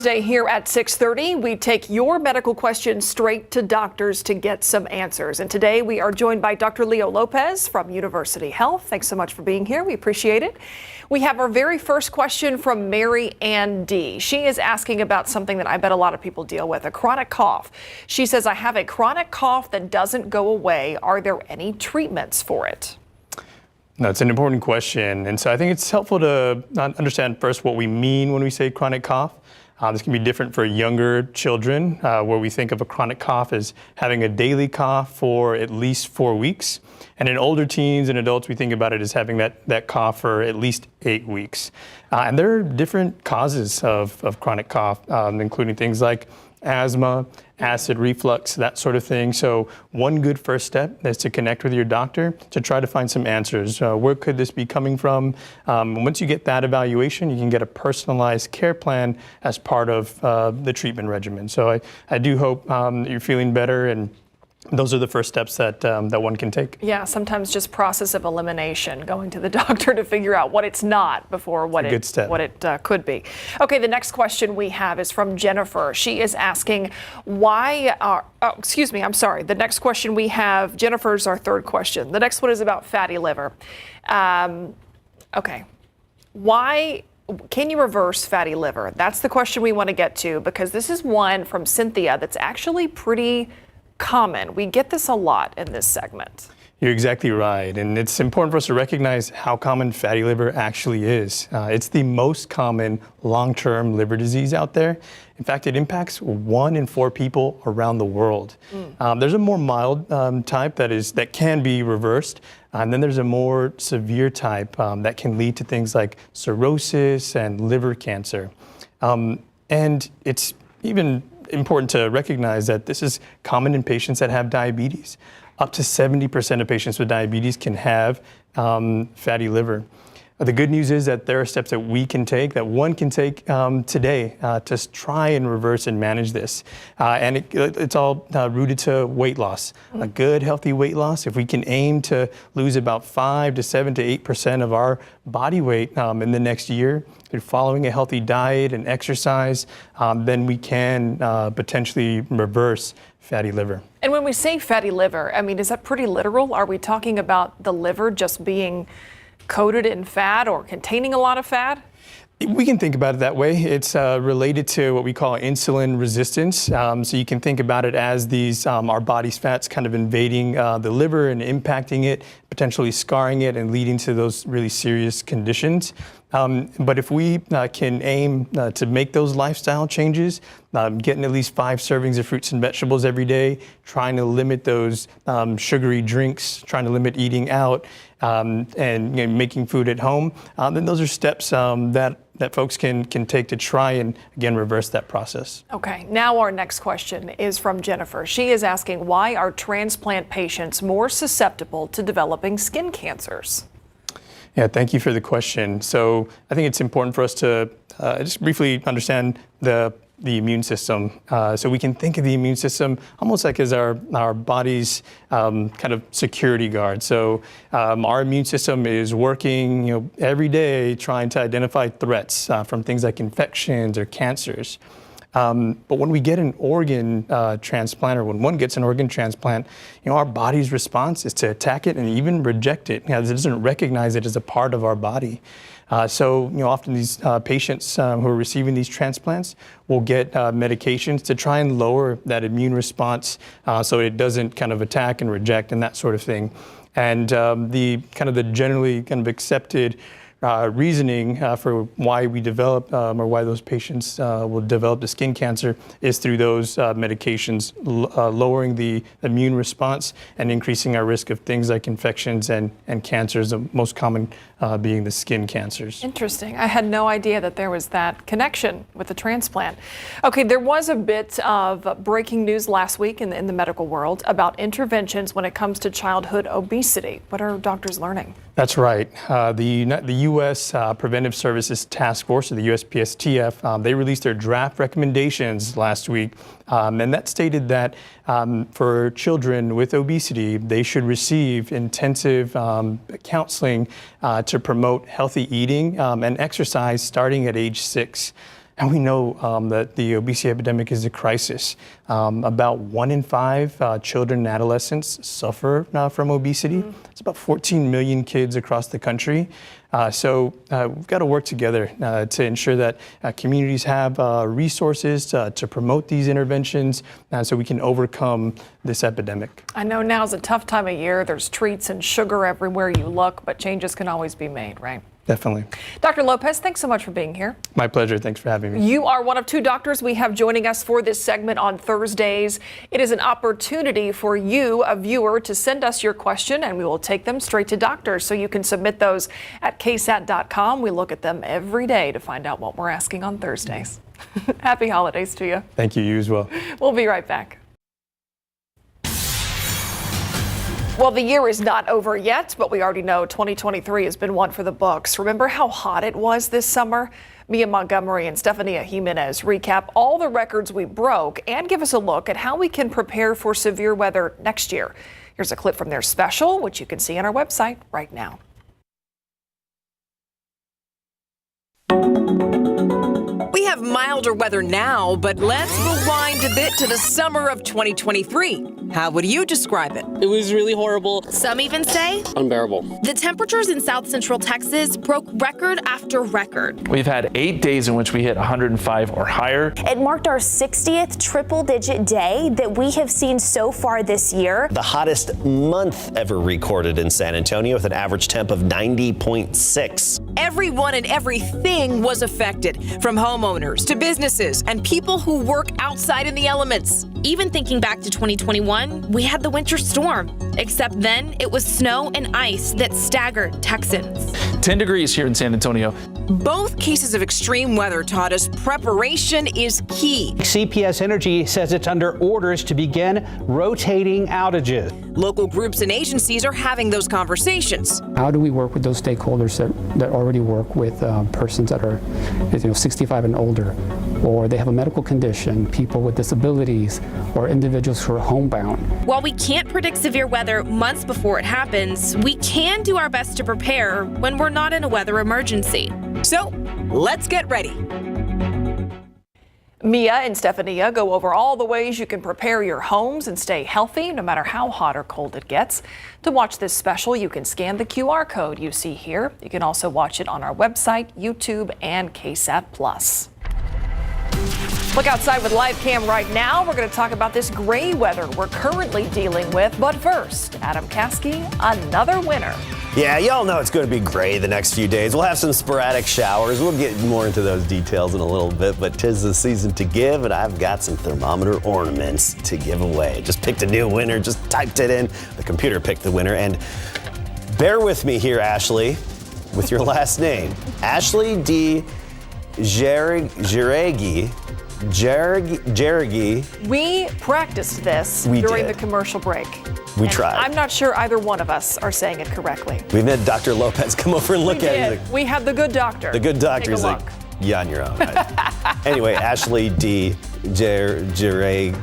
Today here at 6:30, we take your medical questions straight to doctors to get some answers. And today we are joined by Dr. Leo Lopez from University Health. Thanks so much for being here. We appreciate it. We have our very first question from Mary Ann D. She is asking about something that I bet a lot of people deal with, a chronic cough. She says, I have a chronic cough that doesn't go away. Are there any treatments for it? That's an important question. And so I think it's helpful to understand first what we mean when we say chronic cough. This can be different for younger children, where we think of a chronic cough as having a daily cough for at least 4 weeks. And in older teens and adults, we think about it as having that cough for at least 8 weeks. And there are different causes of chronic cough, including things like asthma, acid reflux, that sort of thing. So one good first step is to connect with your doctor to try to find some answers. Where could this be coming from? Once you get that evaluation, you can get a personalized care plan as part of the treatment regimen. So I do hope you're feeling better, and those are the first steps that one can take. Yeah, sometimes just process of elimination, going to the doctor to figure out what it's not before what it could be. Okay, the next question we have is from Jennifer. She is asking the next question we have, Jennifer's our third question. The next one is about fatty liver. Okay, why can you reverse fatty liver? That's the question we want to get to, because this is one from Cynthia that's actually pretty common. We get this a lot in this segment. You're exactly right. And it's important for us to recognize how common fatty liver actually is. It's the most common long-term liver disease out there. In fact, it impacts 1 in 4 people around the world. There's a more mild type that can be reversed. And then there's a more severe type that can lead to things like cirrhosis and liver cancer. And it's even important to recognize that this is common in patients that have diabetes. Up to 70% of patients with diabetes can have fatty liver. The good news is that there are steps that we can take, that one can take today to try and reverse and manage this. And it's all rooted to weight loss. A good, healthy weight loss, if we can aim to lose about 5 to 7 to 8% of our body weight in the next year, through following a healthy diet and exercise, then we can potentially reverse fatty liver. And when we say fatty liver, I mean, is that pretty literal? Are we talking about the liver just being coated in fat or containing a lot of fat? We can think about it that way. It's related to what we call insulin resistance. So you can think about it as these our body's fats kind of invading the liver and impacting it, potentially scarring it and leading to those really serious conditions. But if we can aim to make those lifestyle changes, getting at least 5 servings of fruits and vegetables every day, trying to limit those sugary drinks, trying to limit eating out, and making food at home, then those are steps that folks can take to try and, again, reverse that process. Okay, now our next question is from Jennifer. She is asking, why are transplant patients more susceptible to developing skin cancers? Yeah, thank you for the question. So I think it's important for us to just briefly understand the immune system. So we can think of the immune system almost like as our body's kind of security guard. So our immune system is working every day trying to identify threats from things like infections or cancers. But when we get an organ transplant, or when one gets an organ transplant, our body's response is to attack it and even reject it. It doesn't recognize it as a part of our body. So often these patients who are receiving these transplants will get medications to try and lower that immune response so it doesn't kind of attack and reject and that sort of thing. And the generally kind of accepted reasoning for why we develop or why those patients will develop the skin cancer is through those medications lowering the immune response and increasing our risk of things like infections and cancers, the most common being the skin cancers. Interesting. I had no idea that there was that connection with the transplant. Okay, there was a bit of breaking news last week in the medical world about interventions when it comes to childhood obesity. What are doctors learning? That's right. The U.S. Preventive Services Task Force, or the USPSTF, they released their draft recommendations last week, and that stated that for children with obesity, they should receive intensive counseling to promote healthy eating and exercise starting at age 6. And we know that the obesity epidemic is a crisis. About 1 in 5 children and adolescents suffer from obesity. It's about 14 million kids across the country. So we've got to work together to ensure that communities have resources to promote these interventions so we can overcome this epidemic. I know now's a tough time of year. There's treats and sugar everywhere you look, but changes can always be made, right? Definitely. Dr. Lopez, thanks so much for being here. My pleasure. Thanks for having me. You are one of 2 doctors we have joining us for this segment on Thursdays. It is an opportunity for you, a viewer, to send us your question, and we will take them straight to doctors. So you can submit those at KSAT12. We look at them every day to find out what we're asking on Thursdays. Happy holidays to you. Thank you. You as well. We'll be right back. Well, the year is not over yet, but we already know 2023 has been one for the books. Remember how hot it was this summer? Mia Montgomery and Stefania Jimenez recap all the records we broke and give us a look at how we can prepare for severe weather next year. Here's a clip from their special, which you can see on our website right now. We have milder weather now, but let's rewind a bit to the summer of 2023. How would you describe it? It was really horrible. Some even say Unbearable. the temperatures in South Central Texas broke record after record. We've had 8 days in which we hit 105 or higher. It marked our 60th triple-digit day that we have seen so far this year. The hottest month ever recorded in San Antonio with an average temp of 90.6. Everyone and everything was affected, from homeowners to businesses and people who work outside in the elements. Even thinking back to 2021, we had the winter storm, except then it was snow and ice that staggered Texans. 10 degrees here in San Antonio. Both cases of extreme weather taught us preparation is key. CPS Energy says it's under orders to begin rotating outages. Local groups and agencies are having those conversations. How do we work with those stakeholders that already work with persons that are 65 and older, or they have a medical condition, people with disabilities, or individuals who are homebound? While we can't predict severe weather months before it happens, we can do our best to prepare when we're not in a weather emergency. So let's get ready. Mia and Stefania go over all the ways you can prepare your homes and stay healthy no matter how hot or cold it gets. To watch this special, you can scan the QR code you see here. You can also watch it on our website, YouTube, and KSAT+. Look outside with live cam right now. We're going to talk about this gray weather we're currently dealing with. But first, Adam Caskey, another winner. Yeah, y'all know it's going to be gray the next few days. We'll have some sporadic showers. We'll get more into those details in a little bit, but 'tis the season to give, and I've got some thermometer ornaments to give away. Just picked a new winner, just typed it in. The computer picked the winner, and bear with me here, Ashley, with your last name. Ashley D. Jeregi. We practiced this during the commercial break. We tried. I'm not sure either one of us are saying it correctly. We've had Dr. Lopez come over and look at it. He's like, we have the good doctor. the good doctor is like, yeah, on your own. Anyway, Ashley D. Jeregi.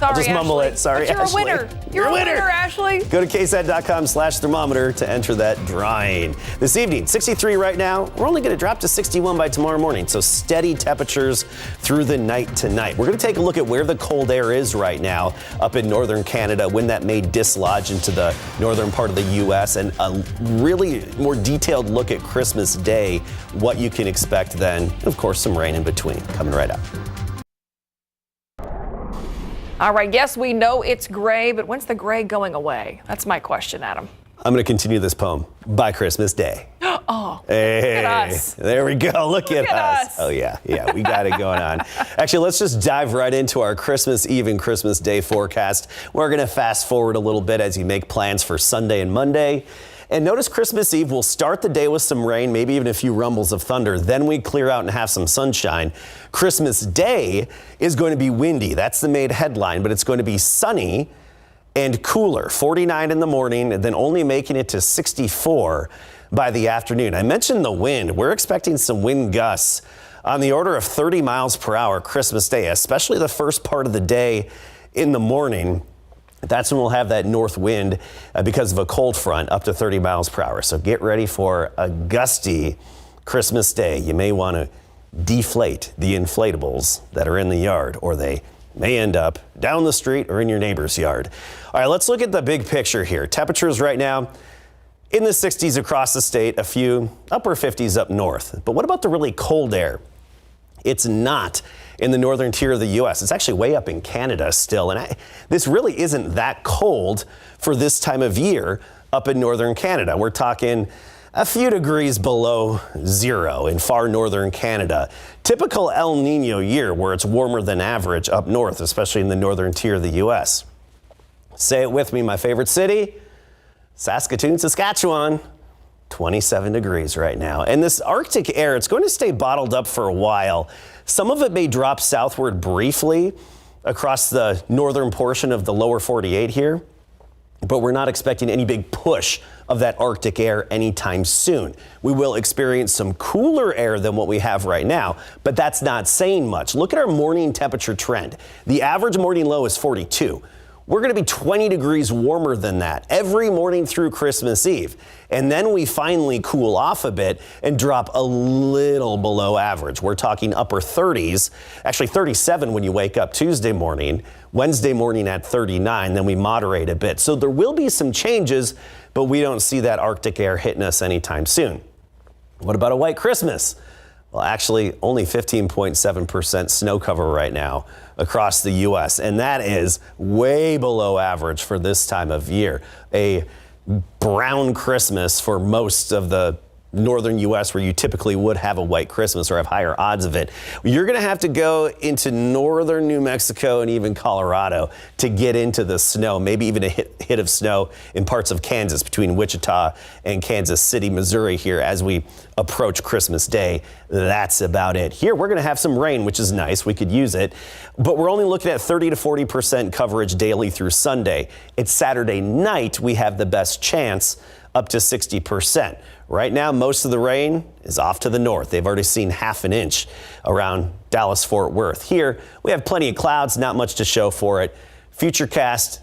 I'll just mumble Ashley. it. Sorry, but you're Ashley. a winner. You're a winner, Ashley. Go to ksat.com/thermometer to enter that drawing. This evening, 63 right now. We're only going to drop to 61 by tomorrow morning, so steady temperatures through the night tonight. We're going to take a look at where the cold air is right now up in northern Canada, when that may dislodge into the northern part of the U.S., and a really more detailed look at Christmas Day, what you can expect then, and of course some rain in between coming right up. All right, yes, we know it's gray, but when's the gray going away? That's my question, Adam. I'm going to continue this poem by Christmas Day. Oh, hey, look at us. There we go. Look at us. Oh, yeah, we got it going on. Actually, let's just dive right into our Christmas Eve and Christmas Day forecast. We're going to fast forward a little bit as you make plans for Sunday and Monday. And notice Christmas Eve, we'll start the day with some rain, maybe even a few rumbles of thunder. Then we clear out and have some sunshine. Christmas Day is going to be windy. That's the main headline, but it's going to be sunny and cooler. 49 in the morning, and then only making it to 64 by the afternoon. I mentioned the wind. We're expecting some wind gusts on the order of 30 miles per hour Christmas Day, especially the first part of the day in the morning. That's when we'll have that north wind because of a cold front up to 30 miles per hour. So get ready for a gusty Christmas Day. You may want to deflate the inflatables that are in the yard, or they may end up down the street or in your neighbor's yard. All right, let's look at the big picture here. Temperatures right now in the 60s across the state, a few upper 50s up north. But what about the really cold air? It's not in the northern tier of the U.S. It's actually way up in Canada still. And this really isn't that cold for this time of year up in northern Canada. We're talking a few degrees below zero in far northern Canada. Typical El Nino year where it's warmer than average up north, especially in the northern tier of the U.S. Say it with me, my favorite city, Saskatoon, Saskatchewan. 27 degrees right now. And this Arctic air, it's going to stay bottled up for a while. Some of it may drop southward briefly across the northern portion of the lower 48 here, but we're not expecting any big push of that Arctic air anytime soon. We will experience some cooler air than what we have right now, but that's not saying much. Look at our morning temperature trend. The average morning low is 42. We're going to be 20 degrees warmer than that every morning through Christmas Eve. And then we finally cool off a bit and drop a little below average. We're talking upper 30s, actually 37 when you wake up Tuesday morning, Wednesday morning at 39, then we moderate a bit. So there will be some changes, but we don't see that Arctic air hitting us anytime soon. What about a white Christmas? Well, actually, only 15.7% snow cover right now across the U.S., and that is way below average for this time of year. A brown Christmas for most of the northern U.S. where you typically would have a white Christmas or have higher odds of it. You're going to have to go into northern New Mexico and even Colorado to get into the snow, maybe even a hit of snow in parts of Kansas between Wichita and Kansas City, Missouri here as we approach Christmas Day. That's about it. Here, we're going to have some rain, which is nice. We could use it, but we're only looking at 30 to 40% coverage daily through Sunday. It's Saturday night. We have the best chance up to 60%. Right now, most of the rain is off to the north. They've already seen half an inch around Dallas-Fort Worth. Here, we have plenty of clouds, not much to show for it. Futurecast,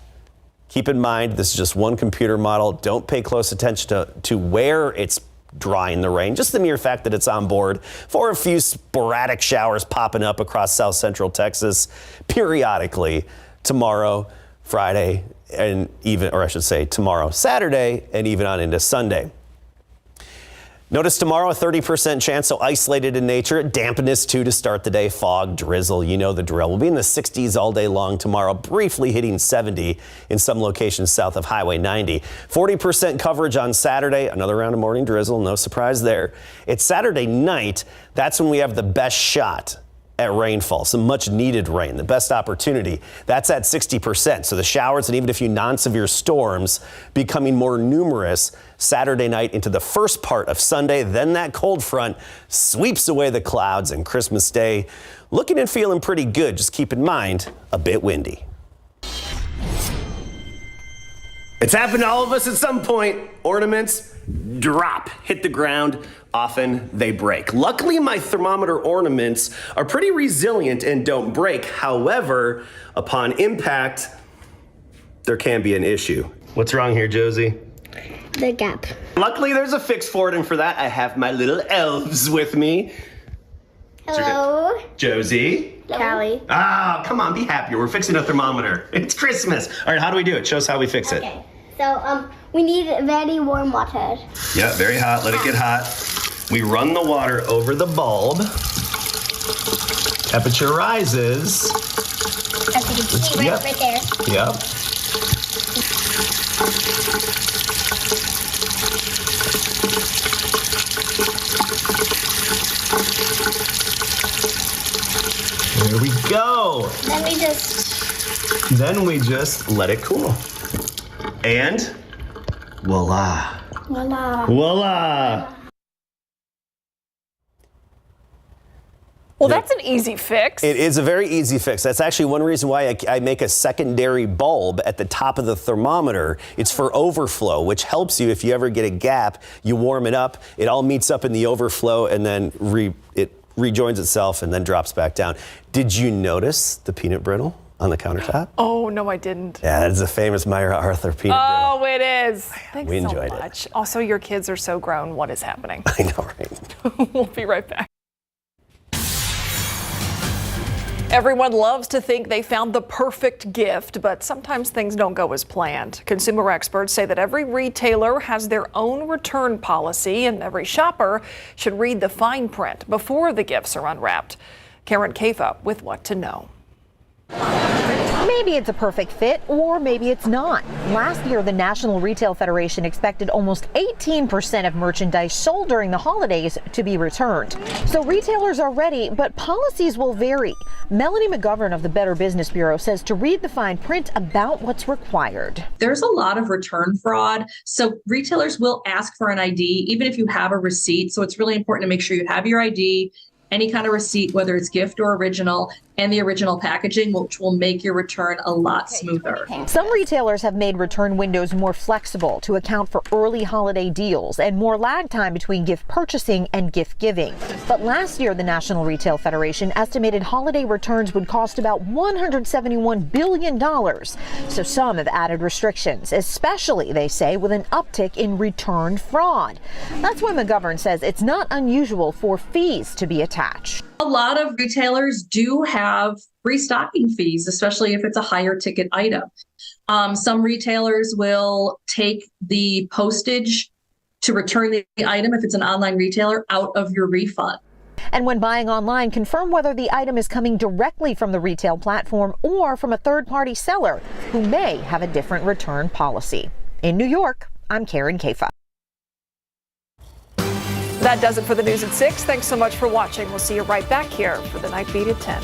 keep in mind, this is just one computer model. Don't pay close attention to where it's drying the rain, just the mere fact that it's on board for a few sporadic showers popping up across south central Texas periodically tomorrow, Friday, and even, or I should say tomorrow, Saturday, and even on into Sunday. Notice tomorrow a 30% chance, so isolated in nature. Dampness too to start the day. Fog, drizzle, you know the drill. We'll be in the 60s all day long tomorrow, briefly hitting 70 in some locations south of Highway 90. 40% coverage on Saturday. Another round of morning drizzle, no surprise there. It's Saturday night. That's when we have the best shot at rainfall, some much needed rain, the best opportunity. That's at 60%. So the showers and even a few non-severe storms becoming more numerous Saturday night into the first part of Sunday. Then that cold front sweeps away the clouds, and Christmas Day looking and feeling pretty good. Just keep in mind, a bit windy. It's happened to all of us at some point. Ornaments drop, hit the ground. Often they break. Luckily, my thermometer ornaments are pretty resilient and don't break. However, upon impact, there can be an issue. What's wrong here, Josie? The gap. Luckily, there's a fix for it, and for that, I have my little elves with me. Hello. Josie. Callie. Ah, come on, be happier. We're fixing a thermometer. It's Christmas. All right, how do we do it? Show us how we fix it. Okay. So, we need very warm water. Yeah, very hot. Let it get hot. We run the water over the bulb. Temperature rises. As you can see, right there. Yep. There we go. Then we just let it cool. And voila. Voila. Voila. Well, that's an easy fix. It is a very easy fix. That's actually one reason why I make a secondary bulb at the top of the thermometer. It's for overflow, which helps you if you ever get a gap. You warm it up, it all meets up in the overflow, and then it rejoins itself and then drops back down. Did you notice the peanut brittle on the countertop? Oh, no, I didn't. Yeah, that is a famous Myra Arthur peanut brittle. Oh, it is. Thanks We so enjoyed much. Also, your kids are so grown. What is happening? I know, right? We'll be right back. Everyone loves to think they found the perfect gift, but sometimes things don't go as planned. Consumer experts say that every retailer has their own return policy, and every shopper should read the fine print before the gifts are unwrapped. Karen Kafa with what to know. Maybe it's a perfect fit, or maybe it's not. Last year, the National Retail Federation expected almost 18% of merchandise sold during the holidays to be returned. So retailers are ready, but policies will vary. Melanie McGovern of the Better Business Bureau says to read the fine print about what's required. There's a lot of return fraud, so retailers will ask for an ID, even if you have a receipt. So it's really important to make sure you have your ID, any kind of receipt, whether it's gift or original, and the original packaging, which will make your return a lot smoother. Some retailers have made return windows more flexible to account for early holiday deals and more lag time between gift purchasing and gift giving. But last year, the National Retail Federation estimated holiday returns would cost about $171 billion. So some have added restrictions, especially, they say, with an uptick in return fraud. That's why McGovern says it's not unusual for fees to be attached. A lot of retailers do have restocking fees, especially if it's a higher ticket item. Some retailers will take the postage to return the item, if it's an online retailer, out of your refund. And when buying online, confirm whether the item is coming directly from the retail platform or from a third-party seller who may have a different return policy. In New York, I'm Karen Kafa. That does it for the news at 6. Thanks so much for watching. We'll see you right back here for the Night Beat at 10.